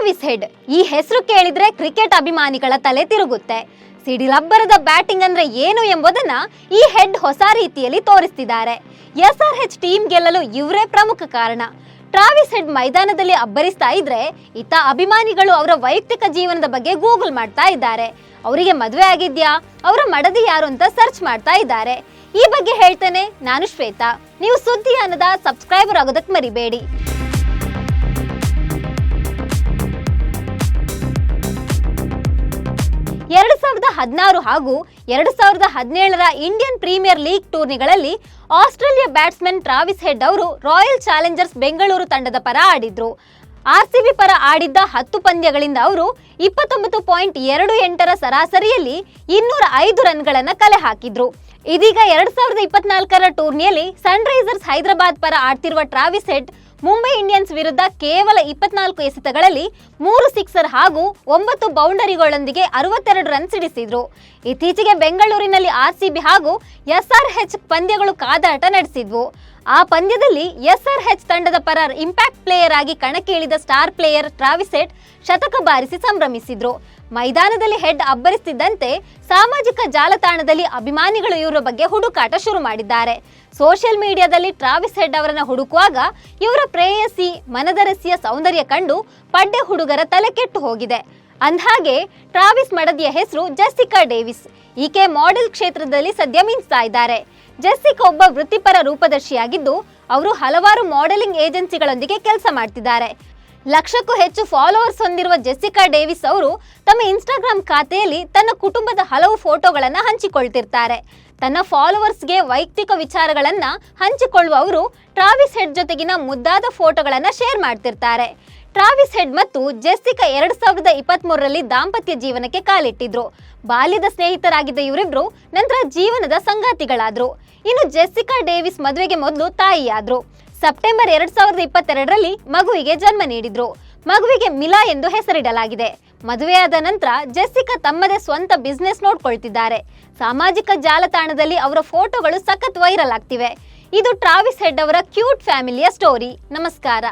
Travis head ಈ ಹೆಸರು ಕೇಳಿದ್ರೆ ಕ್ರಿಕೆಟ್ ಅಭಿಮಾನಿಗಳ ತಲೆ ತಿರುಗುತ್ತೆ. ಸಿಡಿಲಬ್ಬರದ ಬ್ಯಾಟಿಂಗ್ ಅಂದ್ರೆ ಏನು ಎಂಬುದನ್ನ ಈ ಹೆಡ್ ಹೊಸ ರೀತಿಯಲ್ಲಿ ತೋರಿಸ್ತಿದ್ದಾರೆ. SRH ಟೀಮ್ ಗೆಲ್ಲಲು ಇವರೇ ಪ್ರಮುಖ ಕಾರಣ. ಟ್ರಾವಿಸ್ ಹೆಡ್ ಮೈದಾನದಲ್ಲಿ ಅಬ್ಬರಿಸ್ತಾ ಇದ್ರೆ ಇತ್ತ ಅಭಿಮಾನಿಗಳು ಅವರ ವೈಯಕ್ತಿಕ ಜೀವನದ ಬಗ್ಗೆ ಗೂಗಲ್ ಮಾಡ್ತಾ ಇದ್ದಾರೆ. ಅವರಿಗೆ ಮದುವೆ ಆಗಿದ್ಯಾ, ಅವರ ಮಡದಿ ಯಾರು ಅಂತ ಸರ್ಚ್ ಮಾಡ್ತಾ ಇದ್ದಾರೆ. ಈ ಬಗ್ಗೆ ಹೇಳ್ತೇನೆ, ನಾನು ಶ್ವೇತಾ. ನೀವು ಸುದ್ದಿಯಾನದ ಸಬ್ಸ್ಕ್ರೈಬರ್ ಆಗೋದಕ್ಕೆ ಮರಿಬೇಡಿ. 2016 ಹಾಗೂ 2017ರ ಇಂಡಿಯನ್ ಪ್ರೀಮಿಯರ್ ಲೀಗ್ ಟೂರ್ನಿಗಳಲ್ಲಿ ಆಸ್ಟ್ರೇಲಿಯಾ ಬ್ಯಾಟ್ಸ್ಮನ್ ಟ್ರಾವಿಸ್ ಹೆಡ್ ಅವರು ರಾಯಲ್ ಚಾಲೆಂಜರ್ಸ್ ಬೆಂಗಳೂರು ತಂಡದ ಪರ ಆಡಿದ್ರು. RCB ಪರ ಆಡಿದ್ದ 10 ಪಂದ್ಯಗಳಿಂದ ಅವರು 29.28ರ ಸರಾಸರಿಯಲ್ಲಿ 205 ರನ್ಗಳನ್ನು ಕಲೆ ಹಾಕಿದ್ರು. ಇದೀಗ 2024ರ ಟೂರ್ನಿಯಲ್ಲಿ ಸನ್ರೈಸರ್ಸ್ ಹೈದರಾಬಾದ್ ಪರ ಆಡ್ತಿರುವ ಟ್ರಾವಿಸ್ ಹೆಡ್ ಮುಂಬೈ ಇಂಡಿಯನ್ಸ್ ವಿರುದ್ಧ ಕೇವಲ 24 ಎಸೆತಗಳಲ್ಲಿ 3 ಸಿಕ್ಸರ್ ಹಾಗೂ 9 ಬೌಂಡರಿಗಳೊಂದಿಗೆ 62 ರನ್ ಸಿಡಿಸಿದ್ರು. ಇತ್ತೀಚೆಗೆ ಬೆಂಗಳೂರಿನಲ್ಲಿ RCB ಹಾಗೂ SRH ಪಂದ್ಯಗಳು ಕಾದಾಟ ನಡೆಸಿದ್ವು. ಆ ಪಂದ್ಯದಲ್ಲಿ SRH ತಂಡದ ಪರ ಇಂಪ್ಯಾಕ್ಟ್ ಪ್ಲೇಯರ್ ಆಗಿ ಕಣಕ್ಕೆ ಇಳಿದ ಸ್ಟಾರ್ ಪ್ಲೇಯರ್ ಟ್ರಾವಿಸ್ ಹೆಡ್ ಶತಕ ಬಾರಿಸಿ ಸಂಭ್ರಮಿಸಿದ್ರು. ಮೈದಾನದಲ್ಲಿ ಹೆಡ್ ಅಬ್ಬರಿಸುತ್ತಿದ್ದಂತೆ ಸಾಮಾಜಿಕ ಜಾಲತಾಣದಲ್ಲಿ ಅಭಿಮಾನಿಗಳು ಇವರ ಬಗ್ಗೆ ಹುಡುಕಾಟ ಶುರು ಮಾಡಿದ್ದಾರೆ. ಸೋಷಿಯಲ್ ಮೀಡಿಯಾದಲ್ಲಿ ಟ್ರಾವಿಸ್ ಹೆಡ್ ಅವರನ್ನ ಹುಡುಕುವಾಗ ಇವರ ಪ್ರೇಯಸಿ ಮನದರಸಿಯ ಸೌಂದರ್ಯ ಕಂಡು ಪಡ್ಡೆ ಹುಡುಗರ ತಲೆ ಕೆಟ್ಟು ಹೋಗಿದೆ. ಅಂದ್ಹಾಗೆ ಟ್ರಾವಿಸ್ ಮಡದಿಯ ಹೆಸರು ಜೆಸ್ಸಿಕಾ ಡೇವಿಸ್. ಈಕೆ ಮಾಡೆಲ್ ಕ್ಷೇತ್ರದಲ್ಲಿ ಸದ್ಯ ಮಿಂಚ್ತಾ ಇದ್ದಾರೆ. ಜೆಸ್ಸಿಕಾ ಒಬ್ಬ ವೃತ್ತಿಪರ ರೂಪದರ್ಶಿಯಾಗಿದ್ದು ಅವರು ಹಲವಾರು ಮಾಡೆಲಿಂಗ್ ಏಜೆನ್ಸಿಗಳೊಂದಿಗೆ ಕೆಲಸ ಮಾಡ್ತಿದ್ದಾರೆ. ಲಕ್ಷಕ್ಕೂ ಹೆಚ್ಚು ಫಾಲೋವರ್ಸ್ ಹೊಂದಿರುವ ಜೆಸ್ಸಿಕಾ ಡೇವಿಸ್ ಅವರು ತಮ್ಮ ಇನ್ಸ್ಟಾಗ್ರಾಮ್ ಖಾತೆಯಲ್ಲಿ ತನ್ನ ಕುಟುಂಬದ ಹಲವು ಫೋಟೋಗಳನ್ನು ಹಂಚಿಕೊಳ್ತಿರ್ತಾರೆ. ತನ್ನ ಫಾಲೋವರ್ಸ್ಗೆ ವೈಯಕ್ತಿಕ ವಿಚಾರಗಳನ್ನ ಹಂಚಿಕೊಳ್ಳುವ ಅವರು ಟ್ರಾವಿಸ್ ಹೆಡ್ ಜೊತೆಗಿನ ಮುದ್ದಾದ ಫೋಟೋಗಳನ್ನ ಶೇರ್ ಮಾಡ್ತಿರ್ತಾರೆ. ಟ್ರಾವಿಸ್ ಹೆಡ್ ಮತ್ತು ಜೆಸ್ಸಿಕಾ 2023ರಲ್ಲಿ ದಾಂಪತ್ಯ ಜೀವನಕ್ಕೆ ಕಾಲಿಟ್ಟಿದ್ರು. ಬಾಲ್ಯದ ಸ್ನೇಹಿತರಾಗಿದ್ದ ಇವರಿಬ್ರು ನಂತರ ಜೀವನದ ಸಂಗಾತಿಗಳಾದ್ರು. ಇನ್ನು ಜೆಸ್ಸಿಕಾ ಡೇವಿಸ್ ಮದುವೆಗೆ ಮೊದಲು ತಾಯಿಯಾದ್ರು. ಸೆಪ್ಟೆಂಬರ್ 2022ರಲ್ಲಿ ಮಗುವಿಗೆ ಜನ್ಮ ನೀಡಿದ್ರು. ಮಗುವಿಗೆ ಮಿಲಾ ಎಂದು ಹೆಸರಿಡಲಾಗಿದೆ. ಮದುವೆಯಾದ ನಂತರ ಜೆಸ್ಸಿಕಾ ತಮ್ಮದೇ ಸ್ವಂತ ಬಿಸ್ನೆಸ್ ನೋಡ್ಕೊಳ್ತಿದ್ದಾರೆ. ಸಾಮಾಜಿಕ ಜಾಲತಾಣದಲ್ಲಿ ಅವರ ಫೋಟೋಗಳು ಸಖತ್ ವೈರಲ್ ಆಗ್ತಿವೆ. ಇದು ಟ್ರಾವಿಸ್ ಹೆಡ್ ಅವರ ಕ್ಯೂಟ್ ಫ್ಯಾಮಿಲಿಯ ಸ್ಟೋರಿ. ನಮಸ್ಕಾರ.